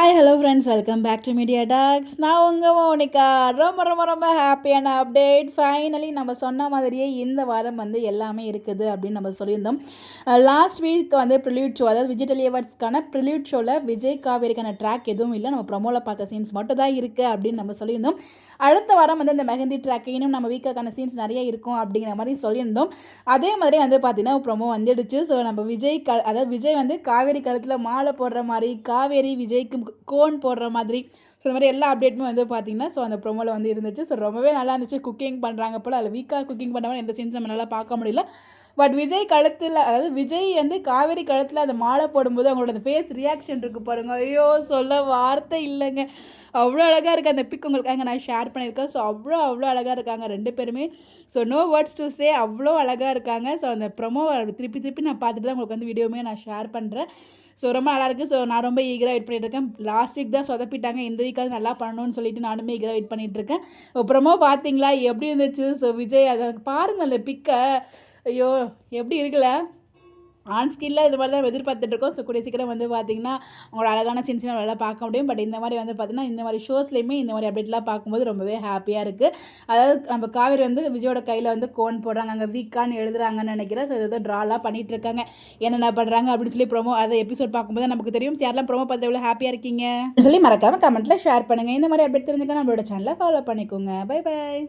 Hi hello friends, welcome back to Media Talks. நான் உங்கள் Monica. ரொம்ப ரொம்ப ரொம்ப ஹாப்பியான அப்டேட். ஃபைனலி நம்ம சொன்ன மாதிரியே இந்த வாரம் எல்லாமே இருக்குது அப்படின்னு நம்ம சொல்லியிருந்தோம். லாஸ்ட் வீக் ப்ரில்யூட் ஷோ, அதாவது விஜய் டெலி அவார்ட்ஸ்க்கான ப்ரில்யூட் ஷோவில் விஜய் காவேரிக்கான ட்ராக் எதுவும் இல்லை, நம்ம ப்ரொமோவில் பார்த்த சீன்ஸ் மட்டும் தான் இருக்குது அப்படின்னு நம்ம சொல்லியிருந்தோம். அடுத்த வாரம் இந்த மெஹந்தி ட்ராக் இன்னும் நம்ம வீக்கான சீன்ஸ் நிறைய இருக்கும் அப்படிங்கிற மாதிரி சொல்லியிருந்தோம். அதே மாதிரி பார்த்தீங்கன்னா ப்ரொமோ வந்துடுச்சு. ஸோ நம்ம விஜய் அதாவது விஜய் காவேரி கழுத்தில் மாலை போடுற மாதிரி, காவேரி விஜய்க்கு கோன் போடுற மாதிரி, ஸோ இந்த மாதிரி எல்லா அப்டேட்டுமே பார்த்தீங்கன்னா ஸோ அந்த ப்ரொமோவில் இருந்துச்சு. ஸோ ரொம்பவே நல்லா இருந்துச்சு. குக்கிங் பண்ணுறாங்க போல், அதில் வீக்காக குக்கிங் பண்ணுற எந்த சீன்ஸ் நம்ம நல்லா பார்க்க முடியல. பட் விஜய் கழுத்தில், அதாவது விஜய் காவேரி கழுத்தில் அந்த மாலை போடும்போது அவங்களோட அந்த ஃபேஸ் ரியாக்ஷன் இருக்குது பாருங்கள், ஐயோ சொல்ல வார்த்தை இல்லைங்க. அவ்வளோ அழகாக இருக்குது. அந்த பிக் உங்களுக்காக நான் ஷேர் பண்ணியிருக்கேன். ஸோ அவ்வளோ அழகாக இருக்காங்க ரெண்டு பேருமே. So no words to say, அவ்வளோ அழகாக இருக்காங்க. ஸோ அந்த ப்ரொமோ திருப்பி நான் பார்த்துட்டு தான் உங்களுக்கு வீடியோவுமே நான் ஷேர் பண்ணுறேன். ஸோ ரொம்ப நல்லாயிருக்கு. ஸோ நான் ரொம்ப ஈகராக வெயிட் பண்ணிகிட்ருக்கேன். லாஸ்ட் வீக் தான் சொதப்பிட்டாங்க, இந்த வீக்காவது நல்லா பண்ணணும்னு சொல்லிட்டு நானுமே ஈகராக வெயிட் பண்ணிகிட்ருக்கேன். ப்ரொமோ பார்த்தீங்களா எப்படி இருந்துச்சு? ஸோ விஜய் அதை பாருங்கள், அந்த பிக்கை, ஐயோ எப்படி இருக்குல்ல. ஆன் ஸ்கின்ல இது மாதிரி தான் எதிர்பார்த்துட்ருக்கோம். ஸோ கூடிய சீக்கிரம் பார்த்தீங்கன்னா அவங்களோட அழகான சீன்ஸுமே நல்லா பார்க்க முடியும். பட் இந்த மாதிரி பார்த்தீங்கன்னா இந்த மாதிரி ஷோஸ்லேயுமே இந்த மாதிரி அப்டேட்லாம் பார்க்கும்போது ரொம்பவே ஹாப்பியாக இருக்குது. அதாவது நம்ம காவேரி விஜயோட கையில் கோன் போடுறாங்க, அங்கே வீக்கான்னு எழுதுறாங்கன்னு நினைக்கிறேன். ஸோ இதை ட்ராலாம் பண்ணிகிட்டு இருக்காங்க, என்னென்ன பண்ணுறாங்க அப்படின்னு சொல்லி ப்ரோமோ அதை எபிசோட் பார்க்கும்போது நமக்கு தெரியும். யாரெல்லாம் ப்ரோமோ பார்த்து எவ்வளோ ஹாப்பியாக இருக்கீங்க சொல்லி மறக்காமல் கமெண்ட்டில் ஷேர் பண்ணுங்கள். இந்த மாதிரி அப்டேட் தெரிஞ்சுக்க நம்மளோட சேனலை ஃபாலோ பண்ணிக்கோங்க. Bye bye.